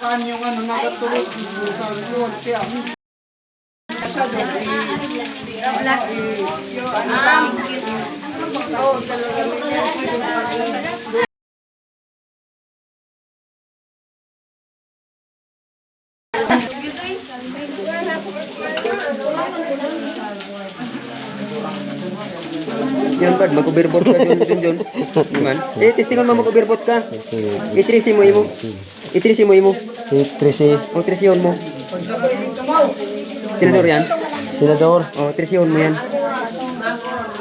Yung ano, nagatulog sa doon. Kaya, siya doon. Yan bad, mag-overboard ka dyan. Iman. Testingan mo mag-overboard ka. Itrisi mo imo. Itrisi mo imo. Itrisi. O, trisiyon mo. Senador yan? Senador. O, trisiyon mo yan.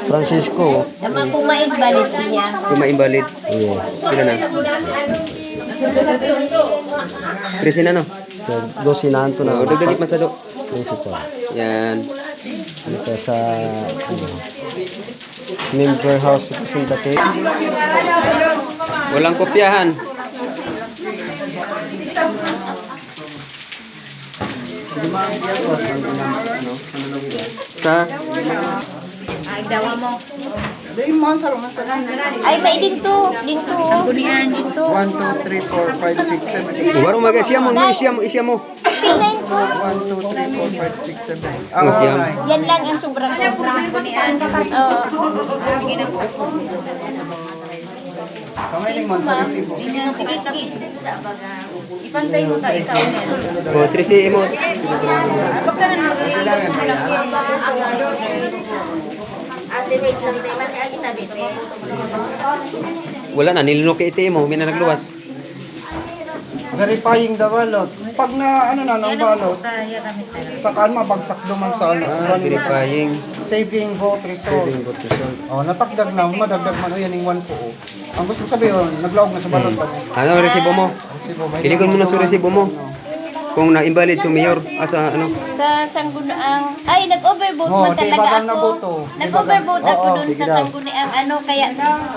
Francisco. Naman kung ma-invalid niya. Kung ma-invalid. Iya. Sila na. Trisi na no? Dosi na anto na. O, dagdagit man sa do. Trisi pa. Yan. Ito sa member house representative. Walang kopyahan. Sa Ay, dawa mo. Ay, Ay, may dinto. Dinto. Ang gunian. Dinto. 1, 2, 3, 4, 5, 6, 7, 8. Waro mag siya mo, isya mo. Pinayin ko. 1, 2, 3, 4, 5, 6, 7, 8. Oh, siyam. Yan lang ang sobrang gunian. Oo. Sige na. Kamay lang man sa resibo. Sige, sige. Ipantay mo tayo ikaw niya. O, trisi imo. Pagkaran mo, ilos mo lang yung ate, wait lang tayo. Kaya kita dito. Wala na, nilinok kay ite mo, may na nagluwas. Verifying the ballot. Pag na, ano na, ng ballot, saka mabagsak duman sa ano. Verifying. Saving vote result. Oh, natakdag na, madagdag man o yan yung 1 po. Ang gusto sabihin, naglaog na sa ballot. Ano resibo mo? Resibo, may Iligon mo na sa resibo mo. Kung na-invalid sa mayor, sa ano? Sa sangguniang, ay, nag-overvote Oh, man di talaga bagang ako. naboto. Nag-overvote ako Oo, dun sige sa daw. sangguniang ano, kaya...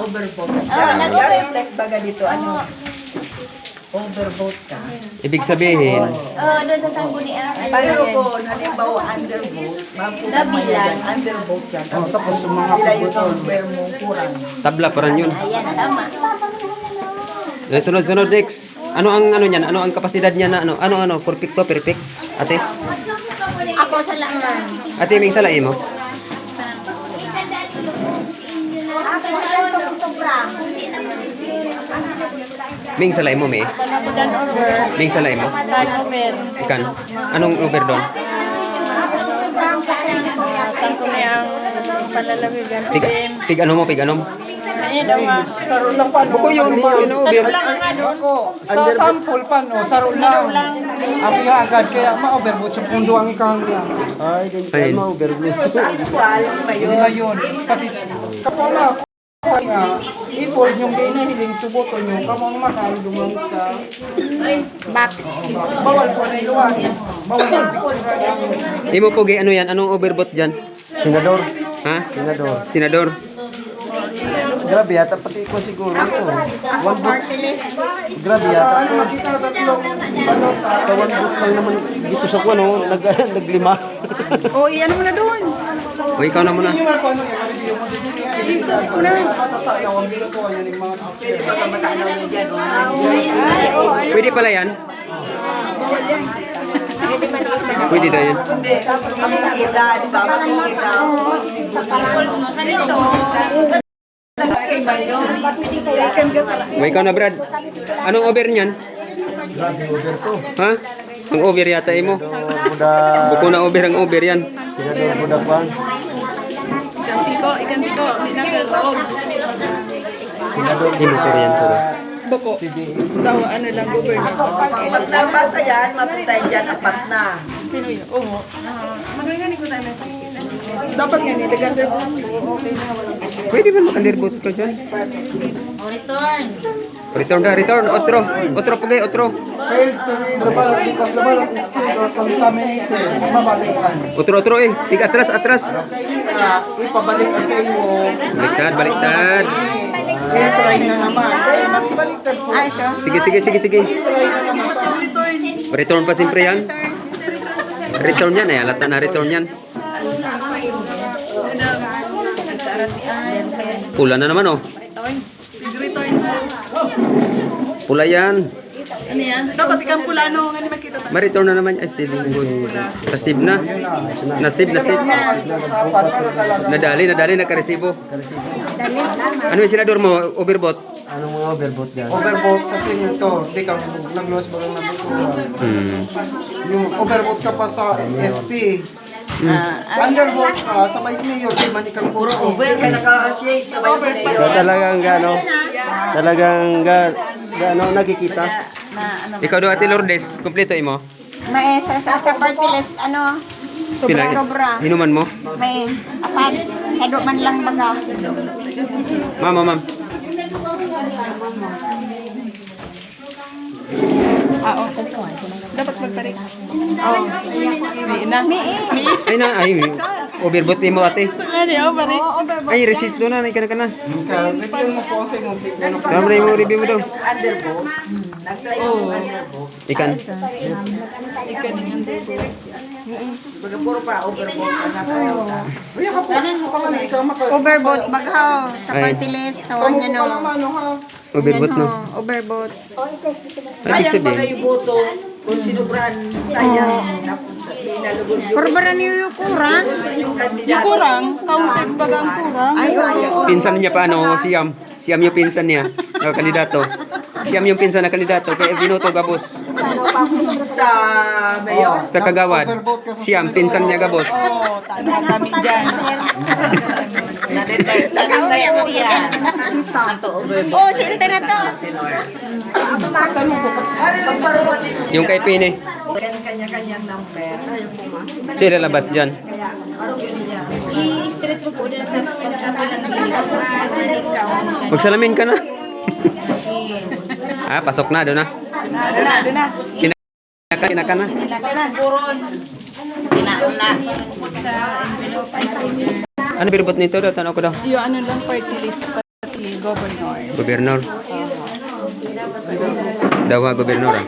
Overvote. Oo, nag-overvote. Baga dito, ano? Overvote ka. Ibig sabihin, Oo, dun sa sangguniang. Pero kung halimbawa undervote, Gabilan. undervote ka. Oh, tapos yung mga Sila yung pagboto. number mo kurang. tabla pa rin yun. Ayan, tama. Sunod next. Ano ang ano niyan? Ano ang kapasidad niya na ano? Ano? Perfect? Ate? Ako sa langan. Ate, may salay mo? Ming salay mo, may? Dan over. Ming salay mo? Dan over. Kan? Anong over doon? Sangguniang palalawigan. Pig ano mo? Ay, daw nga. Saro lang pa, no? Buko yun, over. Ako, sa sample pa, no? Saro lang. Ang agad, kaya ma-overvote sa pundo ang ikaw niya. Ay, din Ayun. ka ma-overview. Sa actual, ba Hindi yun? ba yun? Pati kapala, nga, i-fold yung ginahiling suboto nyo, kamang makal dumang sa Box. bawal po na iluwas. Bawal na picture. Imo po, ano yan? Anong overbot dyan? Senador. Ha? Senador. Senador? Grabe yata pati ko siguro ito. One vote. Grabe Kaya yata. makita na tatlong balot sa Sa one vote lang naman dito sa kuno, naglima. O, iyan mo na doon. O, ikaw na muna. Yung mga paano yung review mo din yun. Isa ko na. Matataya, ang binuto yan yung mga picture. Pwede pala yan? Pwede daw yan. Hindi, makikita, di ba? Makikita. Okay ba yun? Taken ka pala. O, ikaw na, Brad. Anong over niyan? Grabe over to. Ha? Ang over yata imo. Buda. Buko na over ang over yan. Senador buda kwan. Ikan tiko, pinakaloog. Senador Imo yan po. Boko. Daw, ano lang, governor. Mas nabasa yan, mapatay dyan, apat na. Sino yun? Oo. Dapat nga nilagan Pwede ba makandirbot ka dyan? Return. Return. Otro pagay, otro. Failed to read the ballot because the ballot is filled or contaminated. Mabalikan. Otro. Pig atras. Ipabalikan sa iyo. Baliktad. I-try na naman. Kaya mas baliktad po. Sige. I-try na naman. Return pa siyempre yan. Return yan eh. Alata na return yan. Pula na naman oh. Pula yan. Ano yan? Dapat ikang pula, ano, nga naman kita. Ma-return na naman. Ay, silinggo. Receive na. Nasib. Nadali, nakaresibo. Ano yung sinador mo? Overbot? Anong mga overboat dyan? Overboat sa singil to. Di ka nag-loss ba lang Yung overboat ka pa sa SP. Underboat ka sa Vice Mayor. Di man ikang puro. Over ka naka-shade sa base So, talagang nakikita. Ikaw daw, Ate Lourdes, kumpleto mo? May sa party list, ano, sobra. Hinuman mo? May apat, hedo man lang baga. Ma'am. Dapat magparik. Oo. Ay na, overbot mo ate. Parik. Ay, receipt do na, ka na. Review mo po sa imong picture. Kamera mo, review mo daw. Underboat. Nag-fly yung underboat. Ikan. Ikan yung underboat. Baga puro pa overboat ka na kayo. Uy, kapunan mo ka man. Ikaw maka... Overboat baghaw sa Ay. party list. Kamu Tawan ka niya lang no. ano ha. Overbot no. Overboat. Ay, ibig Sayang pa sabihin. kayo boto. Kung sinubran, sayang. Inalugod yung Kurbara niyo yung kurang. yung kandidato. Kurang, counted ba ang kurang? Ay, oo. Pinsan niya pa ano, Siam. Siam yung pinsan niya, na kandidato. Siam yung pinsan na kandidato, kaya binoto gabos. Sa mayor. Sa Kagawad. Siam, pinsan niya gabos. Oo, kami dyan. Nakantay ako yan. Ito overboat. Oh, si Inter na to. Yung kay Pini. Kanya-kanyang number. Ayaw po ma. Sila labas dyan. Kaya, ano yun niya? I-street mo po din sa pagkabilang ng Magsalamin ka na. Pasok na, doon na. Doon na. Kinaka na. Puron. Kinaon na. Sa envelope. Ano biribot nito daw? Tanong ko daw. Yung ano lang party list pati governor. Gobernador. Dawa gobernador.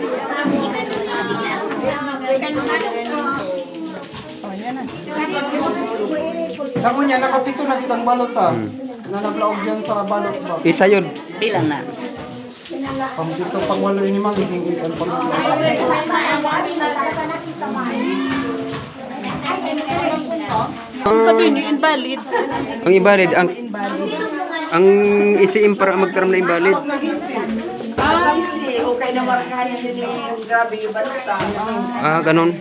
Oh, yan na. Sa kunya, nakapito na kitang balot ha. Na naglaog dyan sa balot ba. Isa yun. Bilang na. Pang dito pang walo ini mang hingin ang pang. Sabi niyo, invalid. Ang invalid, ang Invalid. isiim para magkaroon na invalid. Kasi, okay na markahan yun yung grabe yung balota. Ganon.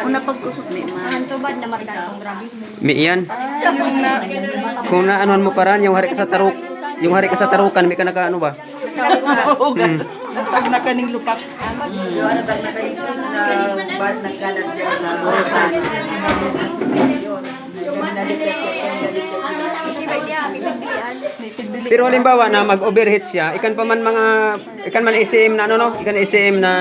Una pag-usok ni Ma. Ang tubad na magdang grabe. May iyan. Yung na, Kung naanuan mo paran, yung hari ka sa taruk. Yung hari ka sa tarukan, may ka naka ano ba? pag nakaning lupak. Yung ano ba na bad na kanan dyan sa Rosan. Yun. Kami na-detect ko. Pero halimbawa na mag-overheat siya, ikan man ICM na ano no? Ikan ICM na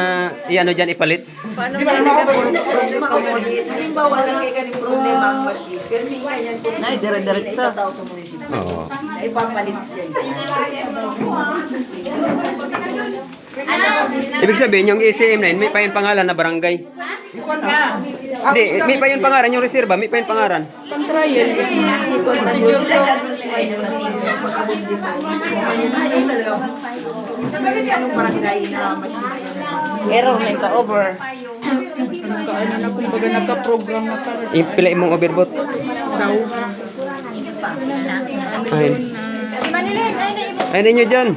iano diyan ipalit. Paano ba ma-accommodate? Halimbawa lang kayo ganyung problema ang machine. Pero hindi nga yan kung dire-diretso sa munisipyo. Oo. Ipapalit yan. Ibig sabihin yung ICM na yun, may pa yung pangalan na barangay. Hindi, may pa yung pangalan yung reserva, may pa yung pangalan. Pang-trial. Error na ito, over. Kaano na kumbaga nagka-program na para sa Pila imong overbot. daw. Ay. Ay ninyo diyan.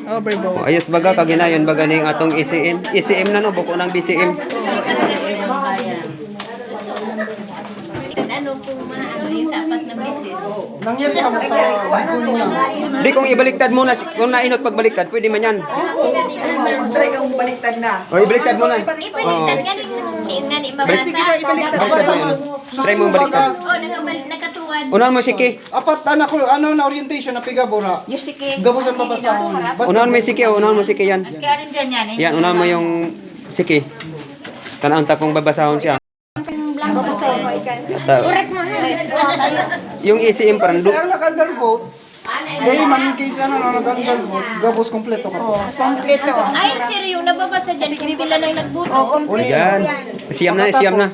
Overboard. Oh, ayos baga kaginayon baga ning atong ICM. ICM na no, buko ng BCM. Ano po mga yung sapat na beses. Nangyari sa gulo niya. Di kung ibaliktad mo na, kung nainot pagbaliktad, pwede man yan. Try kang baliktad na. O ibaliktad mo na. Oo. Ibaliktad nga ni mabasa. Baliktad mo yan. Try mo baliktad. Oh, nakatuwad. Unahan mo siki. Apat anak ko ano na orientation na pigabora. Yusike. Gabusan babasahon. Unahan mo siki, unahan mo siki yan. Kaya rin dyan yan. Yan, unahan mo yung siki. Kanaan ta kung babasahon siya. Correct mo ha. Yung ICM parang Kasi ang nag-under vote, dahil man case ano na nag-under vote, gabos kompleto ka. Kompleto. Ay, seryo, nababasa dyan. Kung sila nang nagbuto. Oo, kompleto. yan. Siyam na, siyam na.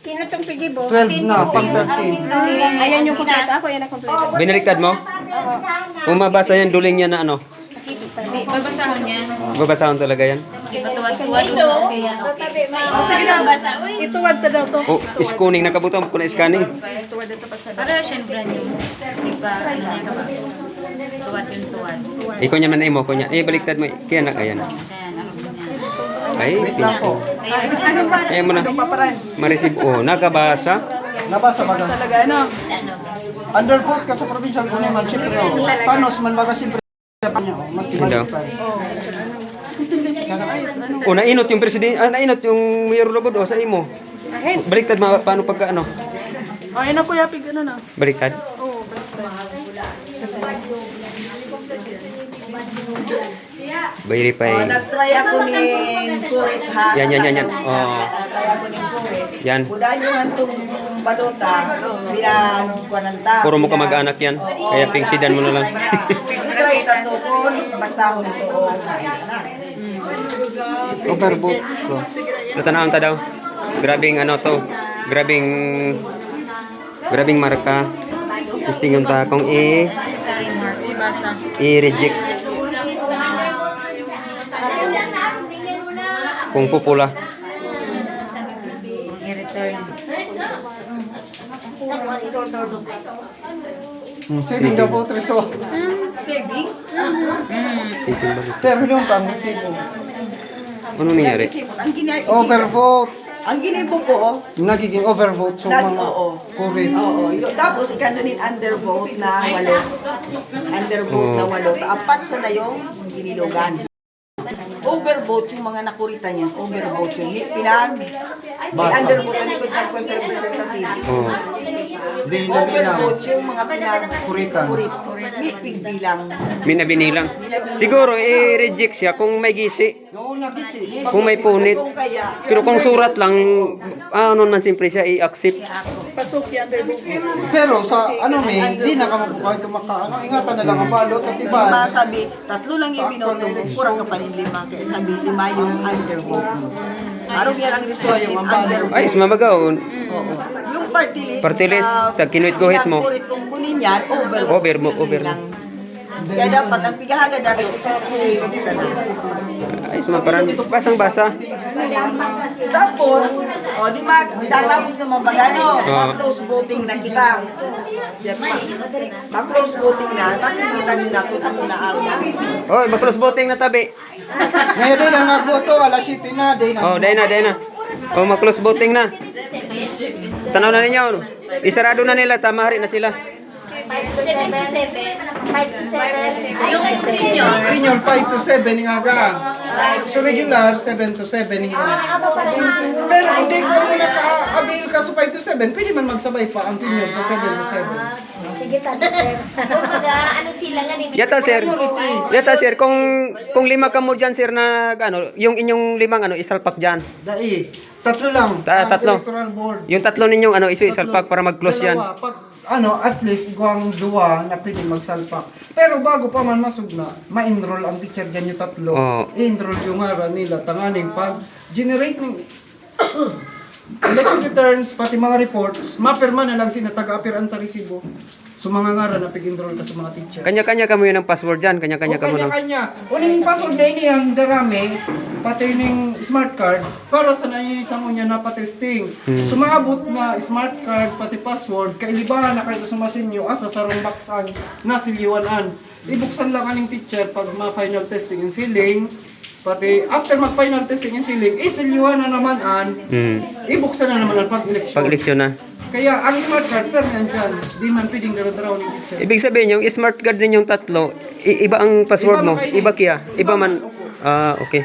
Sino itong pigibo? 12 na, pang 13. Ayan yung kompleto. Ako yan ang kompleto. Binaliktad mo? Kung mabasa yan, duling yan na ano. Hindi, babasahon yan. Babasahon talaga yan. Sige, patuwad-tuwad. Okay yan, okay. Sige na, ituwad na daw to. Oh, scanning nakabuto ko na scanning. Ituwad ito pa sa Para siya brand new. Iba, ano niya ka ba? Tuwad yung tuwad. Ikaw niya man na imo, ko niya. Baliktad mo. Kaya na, ayan. Siya yan, ano niya. Ay, Wait lang po. Ano ba? Ayan mo na. Paparan. Ma-receive. Oh, nakabasa. Nabasa ba ka? Talaga ano? Ano? Undervote ka sa provincial kunin man, siyempre. Tanos man baga siyempre. Mas Hello. tibalik. Oh, nainot yung presidente. Nainot yung mayor Lobod. Oh, sa imo. Baliktad, paano pagka ano? Ay, na kuya, pig ano na? Baliktad. Oo, Verify. nag-try ako ni Kurit ha. Yan. Oh. Nag-try ako ni Kurit. Yan. Budahan yung hantong balota, bilang kwananta. Puro mo kamag-anak yan. Kaya pingsidan mo na lang. Nag-try tato ko, basahon ko. Overbook. So, natanawang ta daw. Grabing ano to. Grabing marka. Testingon ta kung Sorry, Mark. i-reject. Kung pupula. I-return. Saving the vote result. Saving? Pero yung pang resibo. Ano nangyari? Ang ginibo ko, Nagiging overvote so mga oo. correct. Oo, tapos ikano din undervote na 8. Undervote na 8. Apat sa na yung ginilogan. Overvote yung mga nakurita niya. Overvote yung pinag. Basa. Undervote ang ikot ng representative. Oh. Di na bilang. Overvote yung mga pinag. Kuritan. Nipig bilang. Minabinilang. Siguro i-reject siya kung may gisi. Oo, nagisi. Kung may punit. Kung kaya. Pero kung surat lang, ano na siyempre siya i-accept. Pasok yung undervote. Pero sa ano may, di na ka mabuhay kumakaano. Ingatan na lang ang balot at iba. Masabi, 3 lang yung binoto mo, kurang ka pa rin 5. Kaya sabi, 5 yung undervote mo. Arog yan ang result yung undervote. Ay, mamagaon. Oo. Yung party list. Party list, tag-kinuit-guhit mo. Nakurit kung kunin yan, over lang. Kaya dapat ang pigahaga dapat sa Ay, parang basang-basa. Tapos, di tatapos naman ba gano? Mag-close voting na kita. Mag-close voting na, makikita nila kung ano na ang Oy, mag-close voting na tabi. Ngayon din ang nagboto, alas 7 na, day na. Oh, day na. Oh, mag-close voting na. Tanaw na ninyo. Isarado na nila, tamahari na sila. 5 to 7. Yung senior. Senior 5 to 7 nga ga. So regular 7 to 7 nga. Pero hindi ko mo naka-avail ka sa 5 to 7, pwede man magsabay pa ang senior sa 7 to 7. Sige, ano sila nga ni Yata sir, kung 5 ka mo dyan sir na ano, yung inyong 5 ano, isalpak dyan. Dai, 3 lang. ang Tatlo. Electoral board. Yung 3 ninyong ano, isalpak para mag-close yan. Dalawa. Pag at least guwang 2 na pwede magsalpak. Pero bago pa man masugna, ma-enroll ang teacher dyan yung 3. Oo. I-enroll yung nga nila tanganing pag generate ng election returns pati mga reports, mapirma na lang sina taga-appearance sa resibo. So mga ngara na pag-enroll ka sa mga teacher. Kanya-kanya ka mo yun ang password dyan. Kanya-kanya ka mo lang. Kanya-kanya. Uning password na ini ang darami, pati yung smart card, para sa nanyinisang unya na pa-testing. Sumabot na smart card, pati password, kailibahan na kayo sa masinyo, asa sa rumbaksan, na siliwanan. Ibuksan lang aning teacher pag ma-final testing yung siling, pati after mag-final testing yung siling, isiliwan na naman ibuksan na naman ang pag-eleksyon. Pag-eleksyon na. Kaya ang smart card, pero yan dyan, di man pwedeng daraw ng teacher. Ibig sabihin, yung smart card ninyong 3, iba ang password mo. Iba kaya. Iba man. Okay.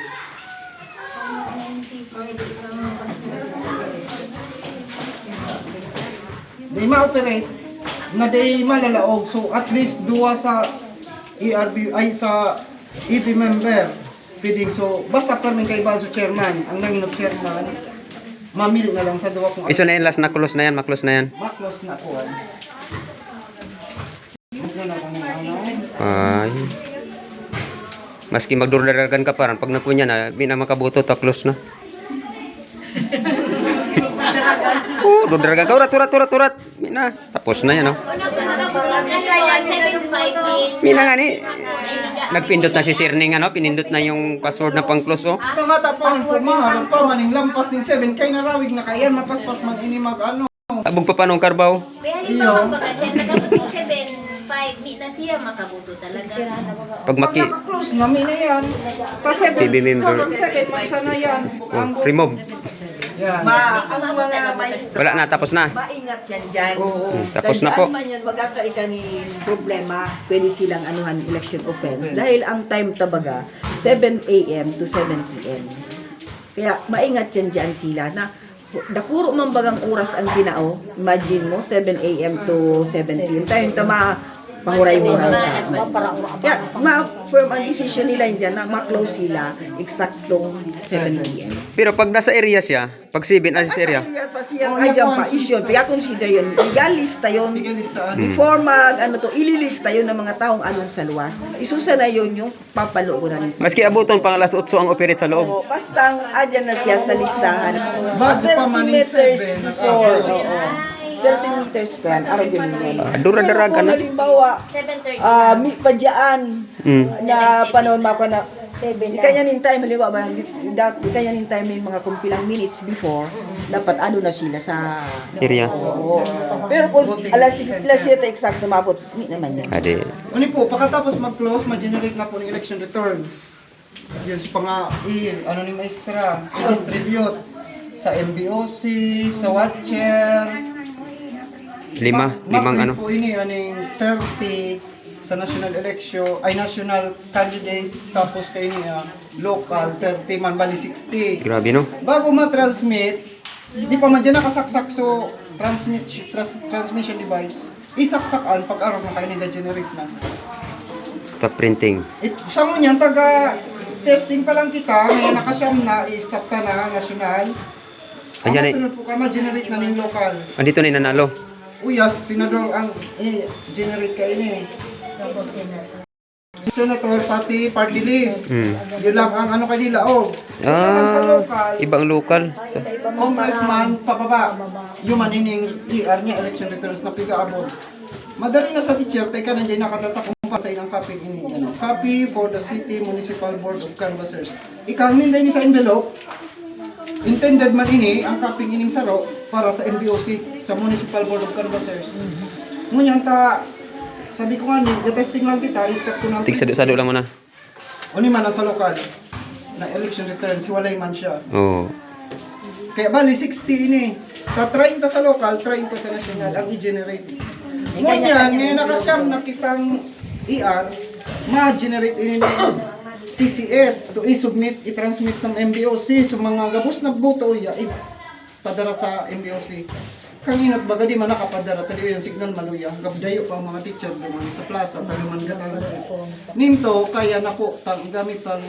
Di ma-operate na di malalaog. So at least 2 sa ERB ay sa EV member. Pwedeng so basta pa rin kay Banso chairman, ang nanginop chairman, mamili na lang sa 2 kung Iso na yan, last na close na yan, ma-close na yan. ma-close na po. Ay. Maski magdurdargan ka parang pag nakunya na, di na makabuto to, close na. Oh, dudar ka. Turat. Mina, tapos na yan, oh. Mina nga ni, nagpindot na si Sir Ning, ano, pinindot na yung password na pang-close, oh. Tangatapan po maharap pa maning lampas ng 7 kay narawig na kayan mapaspas man ini mag ano. Abog pa panong karbaw. Halimbawa baga siya nagabuting 7-5, di na siya makabuto talaga. Pag maki, Close na na yan. Kasi PB member. 7 months na yan. Ang oh, remove. yan. Ang mga maestro, Wala na, tapos na. maingat yan dyan. Oo. Tapos na po. Tandaan man yan, wag ka ikaning problema, pwede silang anuhan election offense. Dahil ang time tabaga, 7 a.m. to 7 p.m. Kaya maingat yan dyan sila na dakuro man bagang oras ang ginao. Imagine mo, 7 a.m. to 7 p.m. Tayo tama pahuray-huray ka. Kaya ma-firm ang decision nila dyan na ma-close sila eksaktong 7 p.m. Pero pag nasa area siya, pag 7 as area, Pa siyang ayan pa isyon, kaya consider yun, legalista yun. Tigalistaan. Before ililista yun ng mga taong alon sa luwas. Isusa na yun yung papaloonan. maski abuton pang alas 8 ang operate sa loob. Oo, basta andyan na siya sa listahan. Bago pa 30 maning meters 7, before. Oo. 30 meters pa yan. Araw yun yun. Dura-dara ka Pero kung na. halimbawa, 7:30. mi padyaan na panahon mako na 7 ikanyanin time, halimbawa ba, ikanyanin time may mga kumpilang minutes before, dapat ano na sila sa Area. Oo. Pero kung alas 7 exact mabot, hindi naman yan. Ade. Ano po, pagkatapos mag-close, ma-generate na po ng election returns. Yun sa ano ni Maestra, i-distribute sa MBOC, sa Watcher. Limang ano. Po ini aning 30 sa national election, ay national candidate, tapos kay niya local 30 man bali 60. Grabe no. Bago ma-transmit, di pa man dyan nakasaksak so transmission device. Isaksakan pag araw na kayo nila generate na. Stop printing. Sa mo niyan, taga testing pa lang kita, ngayon nakasyam na, i-stop ka na, national. Andyan Ang masunod po ka, ma-generate na ng local. Andito na yung nanalo. Uyas, senador ang generate ka ini. Senator, pati party list. Yun lang ang ano kanila, oh. Sa local, Ibang lokal. Sa, congressman, pababa. Yung manining ER niya, election returns na piga-abot. Madali na sa teacher, teka nandiyan nakatatak kung pa sa ilang copy ini. Ano, copy for the City Municipal Board of Canvassers. Ikaw ninday ni sa envelope, intended man ini ang copy ining saro para sa MBOC, sa Municipal Board of Canvassers. Ngunyan ta, sabi ko nga ni, testing lang kita, i-start ko na. tigsado-sado lang muna. O ni man ang sa lokal, na election returns, walay man siya. Oo. Kaya bali 60 ini. Ta 30 sa local, 30 sa national ang i-generate. Ngunyan, ngayon nakasyam na kitang ER, ma-generate ini ng CCS. So i-submit, i-transmit sa MBOC. So mga gabos na boto, padara sa MBOC. Kanginat baga di man nakapadara, tali yung signal maluya. Gabdayo pa ang mga teacher duman sa plaza, taluman gatang. Ninto, kaya na po, gamit ang